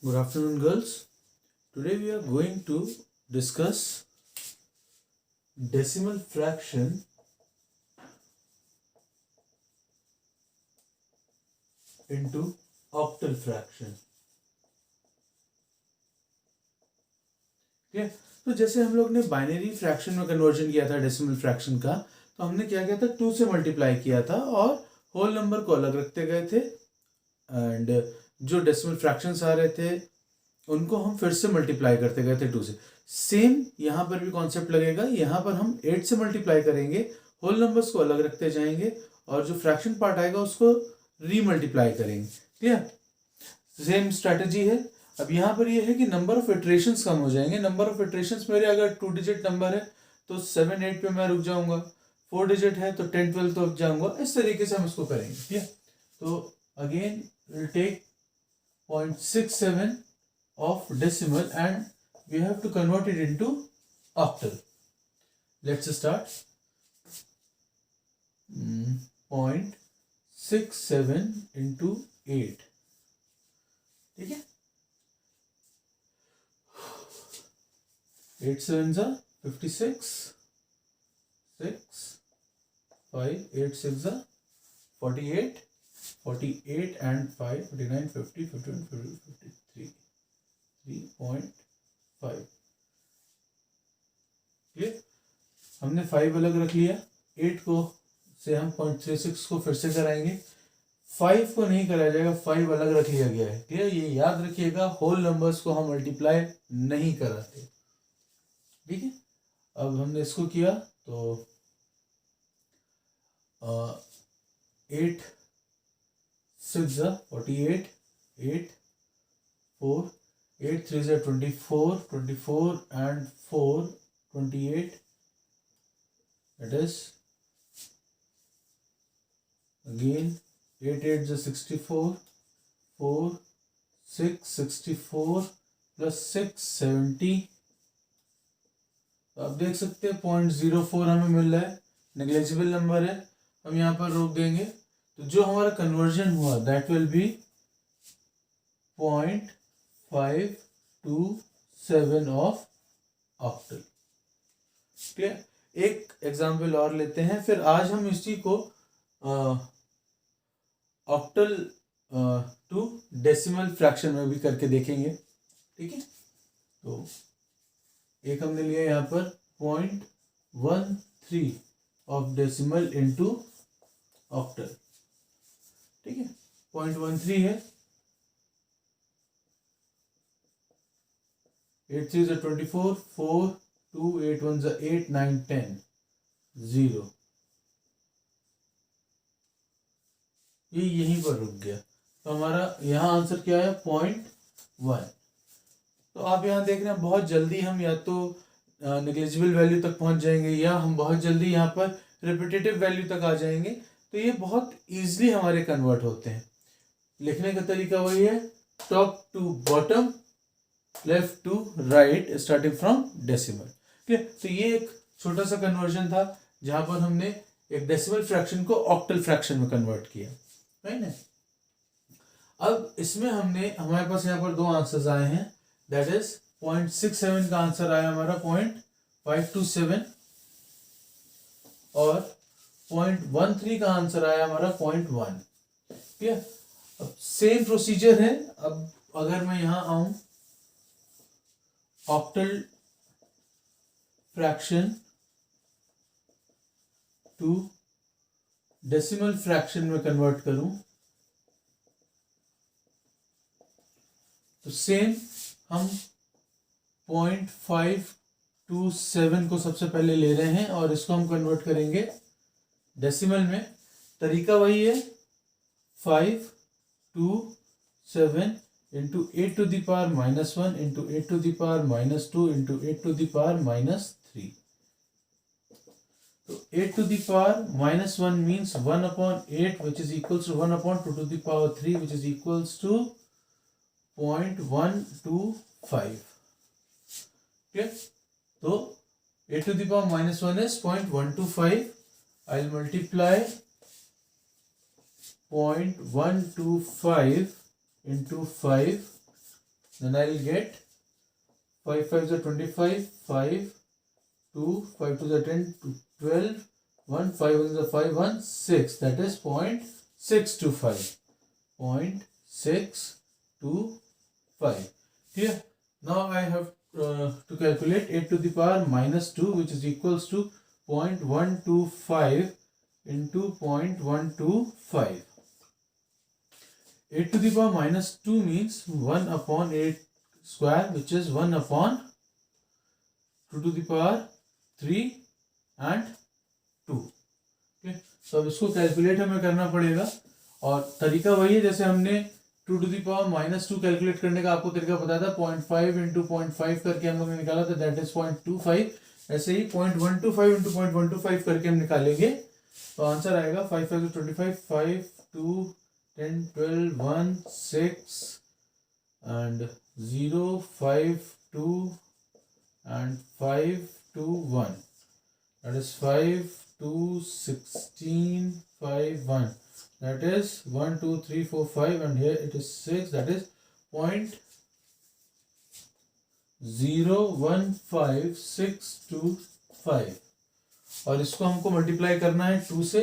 Good afternoon, girls. Today we are going to discuss decimal fraction into octal fraction. ठीक है, तो जैसे हम लोग ने बाइनरी फ्रैक्शन में कन्वर्जन किया था डेसिमल फ्रैक्शन का, तो हमने क्या किया था, 2 से मल्टीप्लाई किया था और होल नंबर को अलग रखते गए थे एंड जो डेसिमल फ्रैक्शंस आ रहे थे उनको हम फिर से मल्टीप्लाई करते गए थे 2 से। सेम यहाँ पर भी कॉन्सेप्ट लगेगा। यहाँ पर हम 8 से मल्टीप्लाई करेंगे, होल नंबर्स को अलग रखते जाएंगे और जो फ्रैक्शन पार्ट आएगा उसको रीमल्टीप्लाई करेंगे। क्लियर? सेम स्ट्रैटेजी है। अब यहाँ पर ये है कि नंबर ऑफ इटरेशंस कम हो जाएंगे। नंबर ऑफ इटरेशंस मेरे अगर 2 डिजिट नंबर है तो 7 8 पे मैं रुक जाऊंगा, 4 डिजिट है तो 10 12 तो रुक जाऊंगा। इस तरीके से हम इसको करेंगे। ठीक है, तो again will take 0.67 of decimal and we have to convert it into octal. Let's start. 0.67 into 8. ठीक है, 8 sevens are 56, 6, 5, 8 6 are 48, 48 and 5, 49, 50, 51, 53. 3.5। Clear? हमने 5 अलग रख लिया, 8 को से हम 0.36 को फिर से कराएंगे। 5 को नहीं कराया जाएगा, 5 अलग रख लिया गया है। क्लियर? ये याद रखिएगा, होल नंबर्स को हम मल्टीप्लाई नहीं कराते। ठीक है, अब हमने इसको किया तो 8 6 48, 8 4, 8 3 are 24, 24 and 4 28, that is again 8 8 is 64, 4 6 64 plus 6 70। तो आप देख सकते हैं 0.04 हमें मिल रहा है, नेग्लिजिबल नंबर है। हम यहाँ पर रोक देंगे तो जो हमारा कन्वर्जन हुआ that will be 0.527 of octal. Clear? एक एग्जाम्पल और लेते हैं, फिर आज हम इसी को ऑक्टल टू डेसिमल फ्रैक्शन में भी करके देखेंगे। ठीक है, तो एक हमने लिया यहाँ पर 0.13 ऑफ डेसिमल इनटू ऑक्टल। ठीक है, 0.13 है, 8 3 are 24, 4 2 8 1 are 8 9 10 0। ये यहीं पर रुक गया, तो हमारा यहाँ आंसर क्या है 0.1। तो आप यहाँ देख रहे हैं बहुत जल्दी हम या तो नेग्लिजिबल वैल्यू तक पहुंच जाएंगे या हम बहुत जल्दी यहाँ पर रिपीटेटिव वैल्यू तक आ जाएंगे। तो ये बहुत इजीली हमारे कन्वर्ट होते हैं। लिखने का तरीका वही है, top to bottom, left to right, starting from decimal. ठीक है, तो ये एक छोटा सा कन्वर्जन था जहां पर हमने एक डेसिमल फ्रैक्शन को ऑक्टल फ्रैक्शन में कन्वर्ट किया, राइट ना। अब इसमें हमारे पास यहाँ पर 2 आंसर्स आए हैं, दैट इज 0.67 का आंसर आया हमारा 0.527 और 0.13 का आंसर आया हमारा 0.1। ठीक है, अब सेम प्रोसीजर है। अब अगर मैं यहाँ आऊं octal fraction to decimal fraction में कन्वर्ट करूं तो सेम हम 0.527 को सबसे पहले ले रहे हैं और इसको हम कन्वर्ट करेंगे डेसिमल में। तरीका वही है, 527 into 8 to the power minus 1 into 8 to the power minus 2 into 8 to the power minus 3। तो 8 to the power minus 1 means 1 upon 8 which is equals to 1 upon 2 to the power 3 which is equals to 0.125। okay, तो 8 to the power minus 1 is 0.125। I'll multiply 0.125 into 5 then I'll get 5 5s are 25, 5, 2, 5 2s are 10, 12, 1, 5 1s are 5, 1, 6. That is 0.625. 0.625. Here, now I have to calculate 8 to the power minus 2, which is equals to 0.125 into 0.125. 8 to the power minus 2 means 1 upon 8 square, which is 1 upon 2 to the power 3 and 2. Okay, तो अब इसको calculate हमें करना पड़ेगा और तरीका वही है जैसे हमने 2 to the power minus 2 calculate करने का आपको तरीका पता था. 0.5 इंटू 0.5 करके हम लोग ने निकाला था, दैट इज 0.25. ऐसे ही 0.125 इंटू 0.125 करके हम निकालेंगे तो आंसर आएगा 5 5 25, 5 2 10 12 1 6 and 0 5 2 and 5 2 1. That is 5 2 16 5 1. That is 1 2 3 4 5 and here it is 6. That is 0.01565 और इसको हमको मल्टीप्लाई करना है 2 से.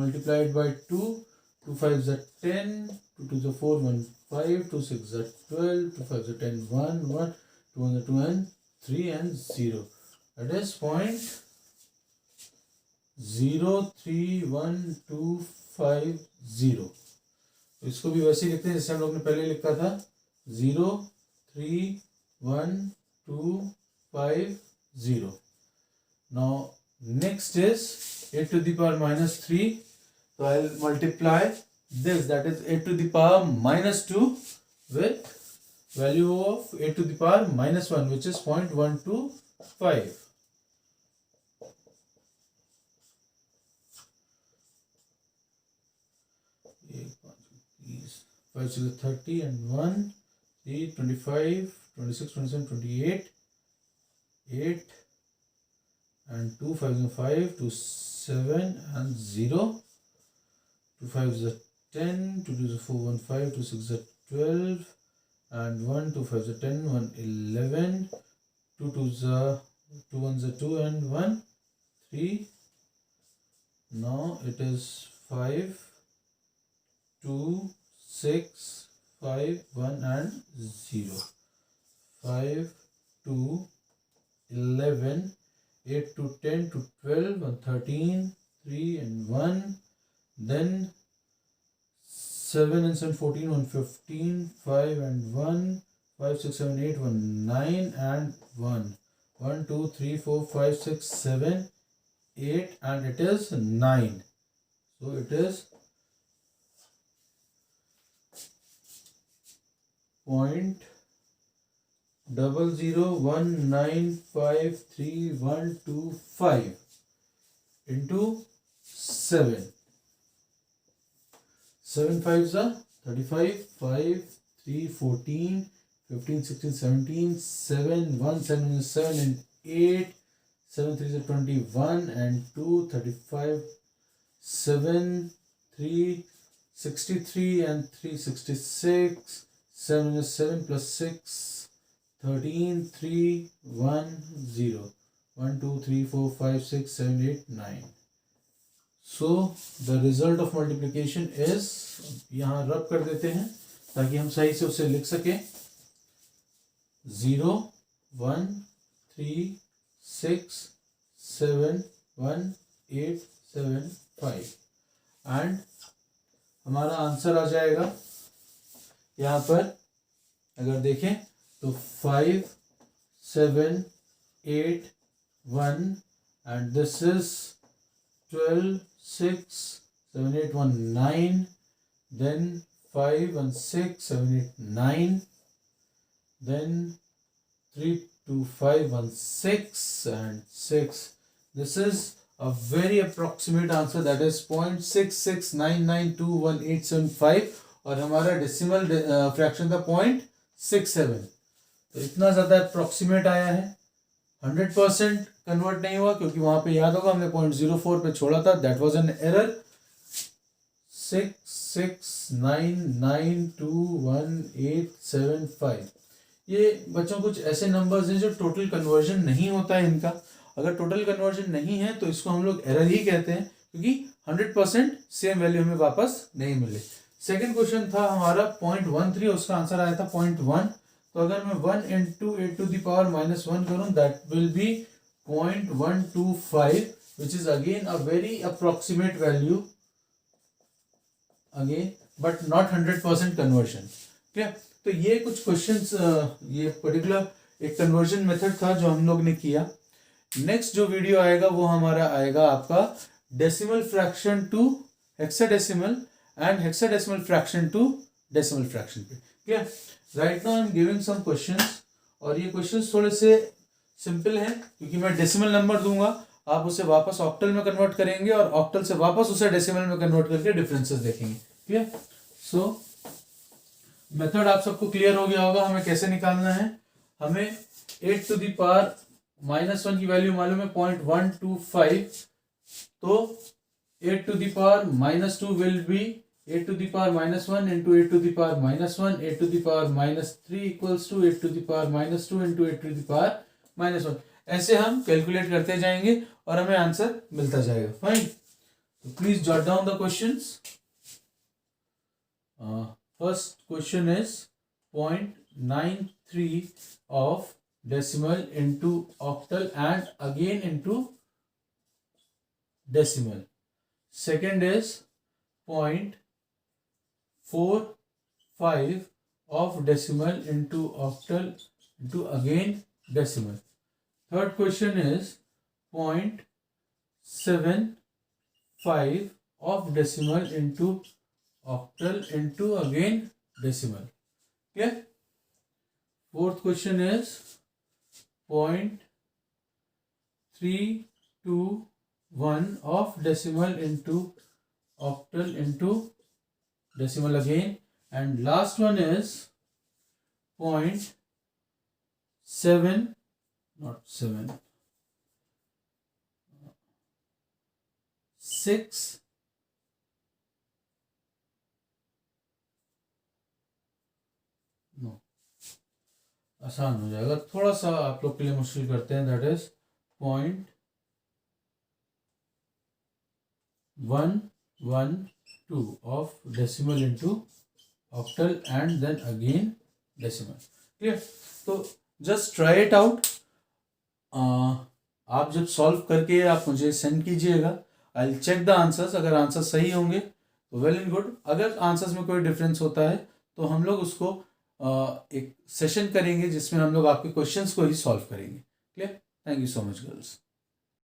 Multiplied by 2. 2 5 is 10, 2 2 is 4, 1 5, 2 6 is 12, 2 5 is 10, 1 1, 2 1 is 2 and 3 and 0. That is 0.03125. इसको भी वैसे ही लिखते हैं जैसे हम लोग ने पहले लिखा था 0.03125. Now next is 8 to the power minus 3. So I'll multiply this, that is 8 to the power minus 2 with value of 8 to the power minus 1, which is 0.125. Five 6 is 30 and 1, 3, 25, 26, 27, 28, 8 and 2, 5 is 5, 2 7 and 0, 2 5 is 10, 2 2 is 4, 1 5, 2 6 is 12 and 1, 2 5 is 10, 1 11, 2 2 is 2 1 is 2 and 1 3. Now it is 5 2 6 5 1 and 0. 5 2 11, 8 to 10 to 12 and 13, 3 and 1. Then 7 and 7 14, 1 15, 5 and 1, 5 6 7 8, 1 9 and 1. 1 2 3 4 5 6 7 8 and it is 9. So it is 0.001953125 into 7. 7 5s are 35, 5 3 14, 15 16 17, 7 1 7 is 7 and 8, 7 3 is 21 and 2 35, 7 3 63 and 3 66, 7 is 7 plus 6 13, 3 1 0, 1 2 3 4 5 6 7 8 9. So the result of multiplication is, यहाँ रब कर देते हैं ताकि हम सही से उसे लिख सकें. 0 1 3 6 7 1 8 7 5 एंड हमारा आंसर आ जाएगा. यहाँ पर अगर देखें तो 5 7 8 1 and this is 12 6 7 8 1 9, then 5 and 6 7 8 9, then 3 2 5 1 6 and 6. This is a very approximate answer, that is 0.66992185 और हमारा डेसिमल फ्रैक्शन था 0.67. तो इतना ज़्यादा अप्रोक्सीमेट आया है. 100% कन्वर्ट नहीं हुआ क्योंकि वहाँ पे याद होगा हमने 0.04 पे छोड़ा था, दैट वाज एन एरर. 669921875। ये बच्चों कुछ ऐसे नंबर्स हैं जो टोटल कन्वर्जन नहीं होता है इनका। अगर टोटल कन्वर्जन नहीं है तो इसको हम लोग एरर ही कहते हैं, क्योंकि 100% सेम वैल्यू हमें वापस नहीं मिले। सेकंड क्वेश्चन था हमारा 0.13, उसका आंसर आया था 0.1। तो अगर मैं 1 into 8 to the power -1 करूं, that will be 0.125, which is again a very approximate value again, but not 100% conversion। ठीक है, तो ये कुछ क्वेश्चंस, ये पर्टिकुलर एक कन्वर्जन मेथड था जो हम लोग ने किया। नेक्स्ट जो वीडियो आएगा वो हमारा आएगा आपका decimal fraction to hexadecimal and hexadecimal fraction to decimal fraction पे। ठीक है, right now I am giving some questions, और ये क्वेश्चंस थोड़े से सिंपल हैं क्योंकि मैं डेसिमल नंबर दूंगा, आप उसे वापस ऑक्टल में कन्वर्ट करेंगे और ऑक्टल से वापस उसे डेसिमल में कन्वर्ट करके डिफरेंसेस देखेंगे। ठीक है, सो मेथड आप सबको क्लियर हो गया होगा हमें कैसे निकालना है। हमें 8 to the power -1 की वैल्यू मालूम है 0.125, तो 8 to the power -2 will be 8 to the power -1 into 8 to the power -1, 8 to the power -3 equals to 8 to the power -2 into 8 to the power -1। ऐसे हम कैलकुलेट करते जाएंगे और हमें आंसर मिलता जाएगा। फाइन, तो please jot down the questions. First question is 0.93 of decimal into octal and again into decimal. Second is 0.45 of decimal into octal into again decimal. Third question is 0.75 of decimal into octal into again decimal. Okay. Fourth question is 0.321 of decimal into octal into decimal again, and last one is 0.7 not 7 6 no आसान हो जाएगा, थोड़ा सा आप लोग के लिए मुश्किल करते हैं, that is 0.112 of decimal into octal and then again decimal. Clear, तो जस्ट ट्राई इट आउट। आप जब सॉल्व करके आप मुझे सेंड कीजिएगा, I will check the answers. अगर आंसर सही होंगे तो वेल एंड गुड, अगर आंसर्स में कोई डिफरेंस होता है तो हम लोग उसको एक सेशन करेंगे जिसमें हम लोग आपके क्वेश्चंस को ही सॉल्व करेंगे। Clear, thank you so much girls.